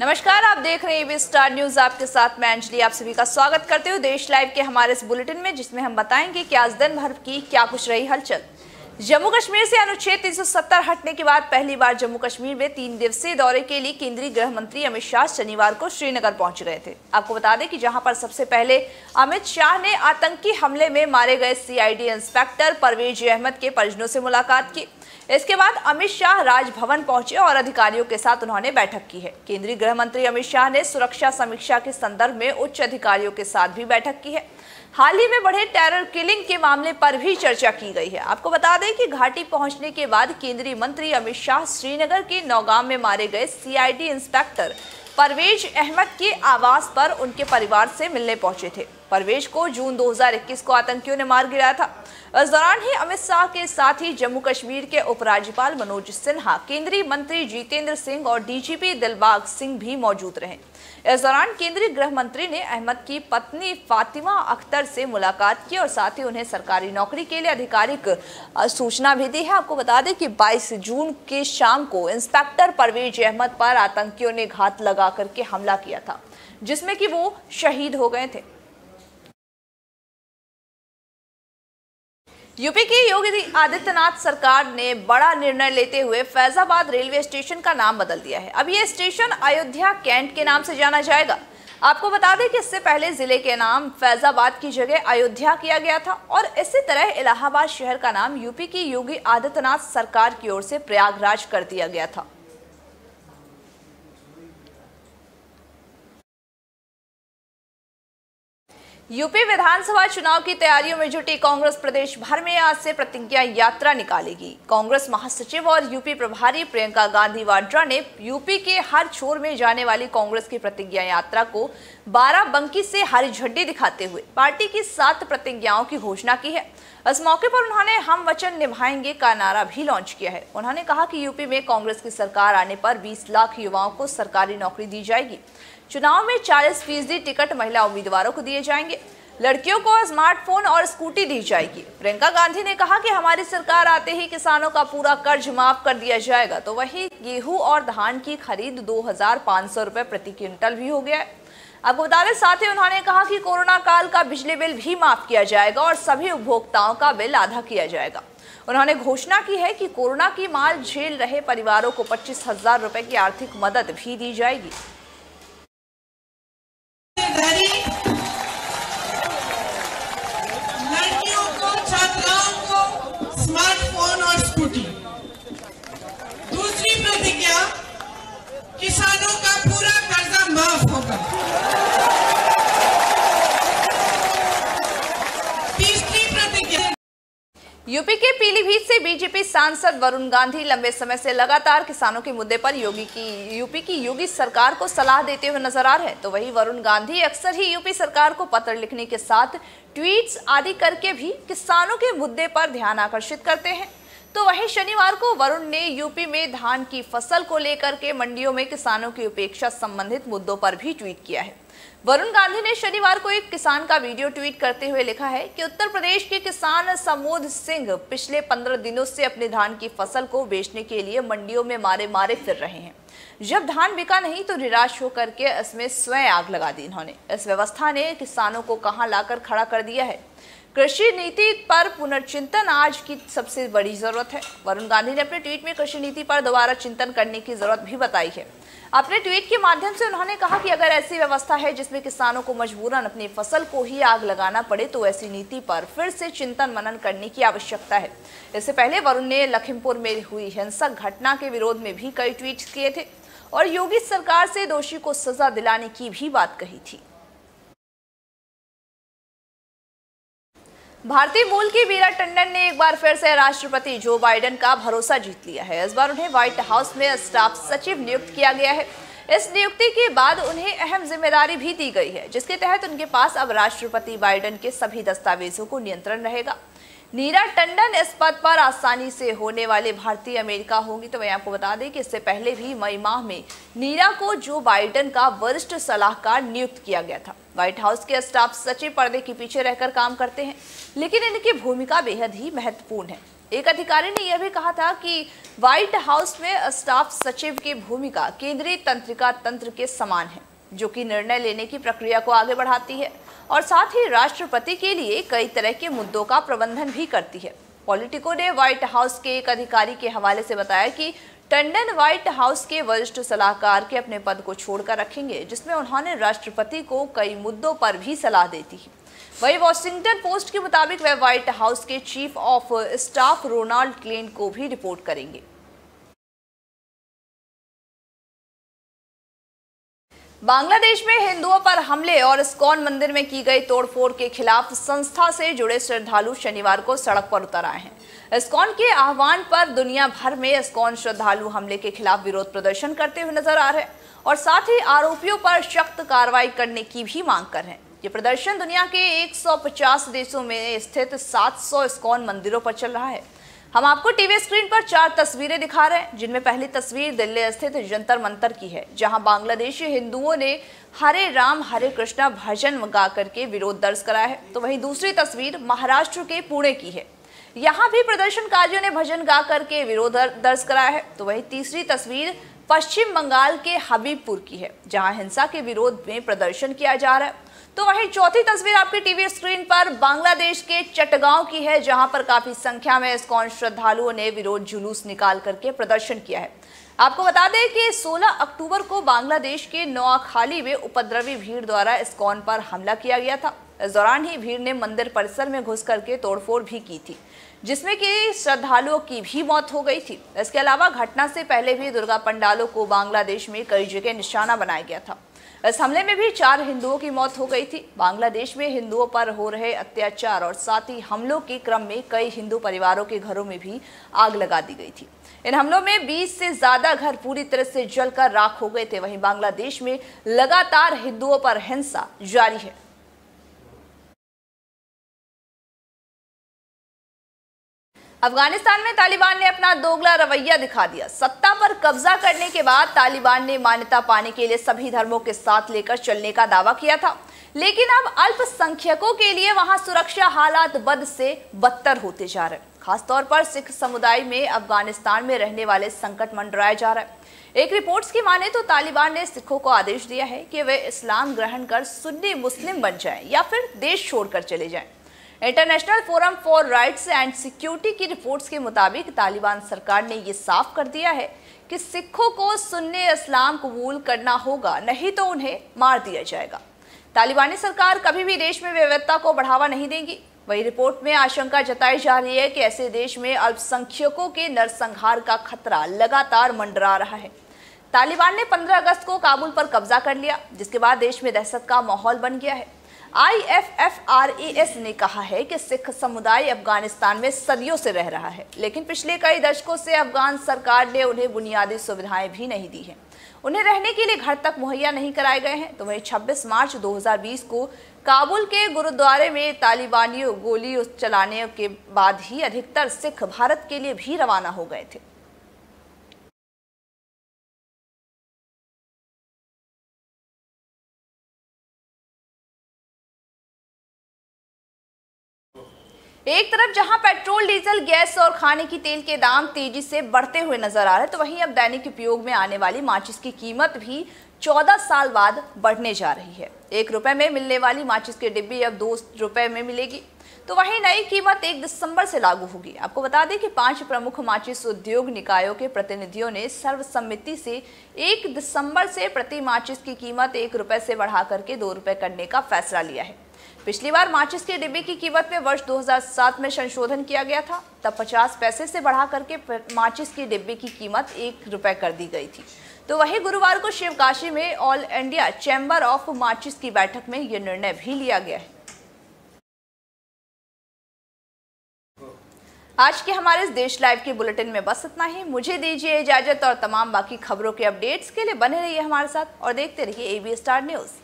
नमस्कार, आप देख रहे हैं एबी स्टार न्यूज। आपके साथ मैं अंजलि आप सभी का स्वागत करते हुए देश लाइव के हमारे इस बुलेटिन में, जिसमें हम बताएंगे कि आज दिन भर की क्या कुछ रही हलचल। जम्मू कश्मीर से अनुच्छेद 370 हटने के बाद पहली बार जम्मू कश्मीर में 3 दिवसीय दौरे के लिए केंद्रीय गृह मंत्री अमित शाह शनिवार को श्रीनगर पहुंच गए थे। आपको बता दें कि जहां पर सबसे पहले अमित शाह ने आतंकी हमले में मारे गए सीआईडी इंस्पेक्टर परवेज अहमद के परिजनों से मुलाकात की। इसके बाद अमित शाह राजभवन पहुंचे और अधिकारियों के साथ उन्होंने बैठक की है। केंद्रीय गृह मंत्री अमित शाह ने सुरक्षा समीक्षा के संदर्भ में उच्च अधिकारियों के साथ भी बैठक की है। हाल ही में बढ़े टेरर किलिंग के मामले पर भी चर्चा की गई है। आपको बता दें कि घाटी पहुंचने के बाद केंद्रीय मंत्री अमित शाह श्रीनगर के नौगाम में मारे गए सीआईडी इंस्पेक्टर परवेज अहमद के आवास पर उनके परिवार से मिलने पहुंचे थे। परवेज को जून 2021 को आतंकियों ने मार गिराया था। इस दौरान ही अमित शाह के साथ ही जम्मू कश्मीर के उपराज्यपाल मनोज सिन्हा, केंद्रीय मंत्री जितेंद्र सिंह और डीजीपी दिलबाग सिंह भी मौजूद रहे। इस दौरान केंद्रीय गृह मंत्री ने अहमद की पत्नी फातिमा अख्तर से मुलाकात की और साथ ही उन्हें सरकारी नौकरी के लिए आधिकारिक सूचना भी दी है। आपको बता दें कि 22 जून की शाम को इंस्पेक्टर परवेज अहमद पर आतंकियों ने घात लगा करके हमला किया था, जिसमें कि वो शहीद हो गए थे। यूपी की योगी आदित्यनाथ सरकार ने बड़ा निर्णय लेते हुए फैजाबाद रेलवे स्टेशन का नाम बदल दिया है। अब ये स्टेशन अयोध्या कैंट के नाम से जाना जाएगा। आपको बता दें कि इससे पहले जिले के नाम फैजाबाद की जगह अयोध्या किया गया था और इसी तरह इलाहाबाद शहर का नाम यूपी की योगी आदित्यनाथ सरकार की ओर से प्रयागराज कर दिया गया था। यूपी विधानसभा चुनाव की तैयारियों में जुटी कांग्रेस प्रदेश भर में आज से प्रतिज्ञा यात्रा निकालेगी। कांग्रेस महासचिव और यूपी प्रभारी प्रियंका गांधी वाड्रा ने यूपी के हर छोर में जाने वाली कांग्रेस की प्रतिज्ञा यात्रा को बाराबंकी से हरी झंडी दिखाते हुए पार्टी की 7 प्रतिज्ञाओं की घोषणा की है। इस मौके पर उन्होंने हम वचन निभाएंगे का नारा भी लॉन्च किया है। उन्होंने कहा कि यूपी में कांग्रेस की सरकार आने पर 20 लाख युवाओं को सरकारी नौकरी दी जाएगी। चुनाव में 40% टिकट महिला उम्मीदवारों को दिए जाएंगे। लड़कियों को स्मार्टफोन और स्कूटी दी जाएगी। प्रियंका गांधी ने कहा कि हमारी सरकार आते ही किसानों का पूरा कर्ज माफ कर दिया जाएगा, तो वहीं गेहूं और धान की खरीद 2500 रुपए प्रति क्विंटल भी हो गया है। आपको बता दें, साथ ही उन्होंने कहा कि कोरोना काल का बिजली बिल भी माफ किया जाएगा और सभी उपभोक्ताओं का बिल आधा किया जाएगा। उन्होंने घोषणा की है कि कोरोना की मार झेल रहे परिवारों को 25,000 रुपए की आर्थिक मदद भी दी जाएगी। लड़कियों को, छात्राओं को स्मार्टफोन और स्कूटी। दूसरी प्रतिज्ञा, किसानों का पूरा कर्जा माफ होगा। तीसरी प्रतिज्ञा, यूपी के पीलीभीत से बीजेपी सांसद वरुण गांधी लंबे समय से लगातार किसानों के मुद्दे पर यूपी की योगी सरकार को सलाह देते हुए नजर आ रहे हैं। तो वहीं वरुण गांधी अक्सर ही यूपी सरकार को पत्र लिखने के साथ ट्वीट्स आदि करके भी किसानों के मुद्दे पर ध्यान आकर्षित करते हैं। तो वहीं शनिवार को वरुण ने यूपी में धान की फसल को लेकर के मंडियों में किसानों की उपेक्षा संबंधित मुद्दों पर भी ट्वीट किया है। वरुण गांधी ने शनिवार को एक किसान का वीडियो ट्वीट करते हुए लिखा है कि उत्तर प्रदेश के किसान समोद सिंह पिछले 15 दिनों से अपने धान की फसल को बेचने के लिए मंडियों में मारे फिर रहे हैं। जब धान बिका नहीं तो निराश होकर के इसमें स्वयं आग लगा दी इन्होंने। इस व्यवस्था ने किसानों को कहां लाकर खड़ा कर दिया है। कृषि नीति पर पुनर्चिंतन आज की सबसे बड़ी जरूरत है। वरुण गांधी ने अपने ट्वीट में कृषि नीति पर दोबारा चिंतन करने की जरूरत भी बताई है। अपने ट्वीट के माध्यम से उन्होंने कहा कि अगर ऐसी व्यवस्था है जिसमें किसानों को मजबूरन अपनी फसल को ही आग लगाना पड़े, तो ऐसी नीति पर फिर से चिंतन मनन करने की आवश्यकता है। इससे पहले वरुण ने लखीमपुर में हुई हिंसक घटना के विरोध में भी कई ट्वीट किए थे और योगी सरकार से दोषी को सजा दिलाने की भी बात कही थी। भारतीय मूल की वीरा टंडन ने एक बार फिर से राष्ट्रपति जो बाइडेन का भरोसा जीत लिया है। इस बार उन्हें व्हाइट हाउस में स्टाफ सचिव नियुक्त किया गया है। इस नियुक्ति के बाद उन्हें अहम जिम्मेदारी भी दी गई है, जिसके तहत उनके पास अब राष्ट्रपति बाइडेन के सभी दस्तावेजों को नियंत्रण रहेगा। नीरा टंडन इस पद पर आसानी से होने वाले भारतीय अमेरिका होंगी। तो मैं आपको बता दें कि इससे पहले भी मई माह में नीरा को जो बाइडेन का वरिष्ठ सलाहकार नियुक्त किया गया था। व्हाइट हाउस के स्टाफ सचिव पर्दे के पीछे रहकर काम करते हैं, लेकिन इनकी भूमिका बेहद ही महत्वपूर्ण है। एक अधिकारी ने यह भी कहा था कि व्हाइट हाउस में स्टाफ सचिव की भूमिका केंद्रीय तंत्रिका तंत्र के समान है, जो कि निर्णय लेने की प्रक्रिया को आगे बढ़ाती है और साथ ही राष्ट्रपति के लिए कई तरह के मुद्दों का प्रबंधन भी करती है। पॉलिटिको ने व्हाइट हाउस के एक अधिकारी के हवाले से बताया कि टंडन व्हाइट हाउस के वरिष्ठ सलाहकार के अपने पद को छोड़कर रखेंगे, जिसमें उन्होंने राष्ट्रपति को कई मुद्दों पर भी सलाह दी थी। वहीं वॉशिंगटन पोस्ट के मुताबिक वह व्हाइट हाउस के chief of staff Ronald Klain को भी रिपोर्ट करेंगे। बांग्लादेश में हिंदुओं पर हमले और इस्कॉन मंदिर में की गई तोड़फोड़ के खिलाफ संस्था से जुड़े श्रद्धालु शनिवार को सड़क पर उतर आए हैं। इस्कॉन के आह्वान पर दुनिया भर में इस्कॉन श्रद्धालु हमले के खिलाफ विरोध प्रदर्शन करते हुए नजर आ रहे हैं और साथ ही आरोपियों पर सख्त कार्रवाई करने की भी मांग कर रहे हैं। ये प्रदर्शन दुनिया के 150 देशों में स्थित 700 इस्कॉन मंदिरों पर चल रहा है। हम आपको टीवी स्क्रीन पर 4 तस्वीरें दिखा रहे हैं, जिनमें पहली तस्वीर दिल्ली स्थित जंतर मंतर की है, जहां बांग्लादेशी हिंदुओं ने हरे राम हरे कृष्णा भजन गा करके विरोध दर्ज कराया है। तो वहीं दूसरी तस्वीर महाराष्ट्र के पुणे की है, यहां भी प्रदर्शनकारियों ने भजन गा करके विरोध दर्ज कराया है। तो वहीं तीसरी तस्वीर पश्चिम बंगाल के हबीबपुर की है, जहां हिंसा के विरोध में प्रदर्शन किया जा रहा है। तो वहीं चौथी तस्वीर आपकी टीवी स्क्रीन पर बांग्लादेश के चटगांव की है, जहां पर काफी संख्या में इस्कॉन श्रद्धालुओं ने विरोध जुलूस निकाल करके प्रदर्शन किया है। आपको बता दें कि 16 अक्टूबर को बांग्लादेश के नोआखाली में उपद्रवी भीड़ द्वारा इस्कॉन पर हमला किया गया था। इस दौरान ही भीड़ ने मंदिर परिसर में घुस करके तोड़फोड़ भी की थी, जिसमें कि श्रद्धालुओं की भी मौत हो गई थी। इसके अलावा घटना से पहले भी दुर्गा पंडालों को बांग्लादेश में कई जगह निशाना बनाया गया था। इस हमले में भी 4 हिंदुओं की मौत हो गई थी। बांग्लादेश में हिंदुओं पर हो रहे अत्याचार और साथ ही हमलों के क्रम में कई हिंदू परिवारों के घरों में भी आग लगा दी गई थी। इन हमलों में 20 से ज्यादा घर पूरी तरह से जलकर राख हो गए थे। वहीं बांग्लादेश में लगातार हिंदुओं पर हिंसा जारी है। अफगानिस्तान में तालिबान ने अपना दोगला रवैया दिखा दिया। सत्ता पर कब्जा करने के बाद तालिबान ने मान्यता पाने के लिए सभी धर्मों के साथ लेकर चलने का दावा किया था, लेकिन अब अल्पसंख्यकों के लिए वहां सुरक्षा हालात बद से बदतर होते जा रहे हैं। खासतौर पर सिख समुदाय में अफगानिस्तान में रहने वाले संकट मंडराया जा रहा है। एक रिपोर्ट्स की माने तो तालिबान ने सिखों को आदेश दिया है कि वे इस्लाम ग्रहण कर सुन्नी मुस्लिम बन जाएं या फिर देश छोड़कर चले जाएं। International forum for rights and security की रिपोर्ट्स के मुताबिक तालिबान सरकार ने ये साफ कर दिया है कि सिखों को सुन्नी इस्लाम कबूल करना होगा, नहीं तो उन्हें मार दिया जाएगा। तालिबानी सरकार कभी भी देश में विविधता को बढ़ावा नहीं देगी। वही रिपोर्ट में आशंका जताई जा रही है कि ऐसे देश में अल्पसंख्यकों के नरसंहार का खतरा लगातार मंडरा रहा है। तालिबान ने 15 अगस्त को काबुल पर कब्जा कर लिया, जिसके बाद देश में दहशत का माहौल बन गया है। IFFRAS ने कहा है कि सिख समुदाय अफगानिस्तान में सदियों से रह रहा है, लेकिन पिछले कई दशकों से अफगान सरकार ने उन्हें बुनियादी सुविधाएं भी नहीं दी हैं। उन्हें रहने के लिए घर तक मुहैया नहीं कराए गए हैं। तो वहीं 26 मार्च 2020 को काबुल के गुरुद्वारे में तालिबानियों गोली चलाने के बाद ही अधिकतर सिख भारत के लिए भी रवाना हो गए थे। एक तरफ जहां पेट्रोल, डीजल, गैस और खाने की तेल के दाम तेजी से बढ़ते हुए नजर आ रहे हैं, तो वहीं अब दैनिक उपयोग में आने वाली माचिस की कीमत भी 14 साल बाद बढ़ने जा रही है। 1 रुपए में मिलने वाली माचिस की डिब्बी अब 2 रुपए में मिलेगी। तो वहीं नई कीमत 1 दिसंबर से लागू होगी। आपको बता दें कि 5 प्रमुख माचिस उद्योग निकायों के प्रतिनिधियों ने सर्वसम्मति से 1 दिसंबर से प्रति माचिस की कीमत 1 रुपए से बढ़ा करके 2 रुपए करने का फैसला लिया है। पिछली बार माचिस के डिब्बे की कीमत में वर्ष 2007 में संशोधन किया गया था। तब 50 पैसे से बढ़ा करके माचिस के डिब्बे की कीमत 1 रुपए कर दी गई थी। तो वहीं गुरुवार को शिवकाशी में ऑल इंडिया चैम्बर ऑफ माचिस की बैठक में यह निर्णय भी लिया गया है। आज के हमारे इस देश लाइव के बुलेटिन में बस इतना ही। मुझे दीजिए इजाजत और तमाम बाकी खबरों के अपडेट्स के लिए बने रहिए हमारे साथ और देखते रहिए AB स्टार न्यूज़।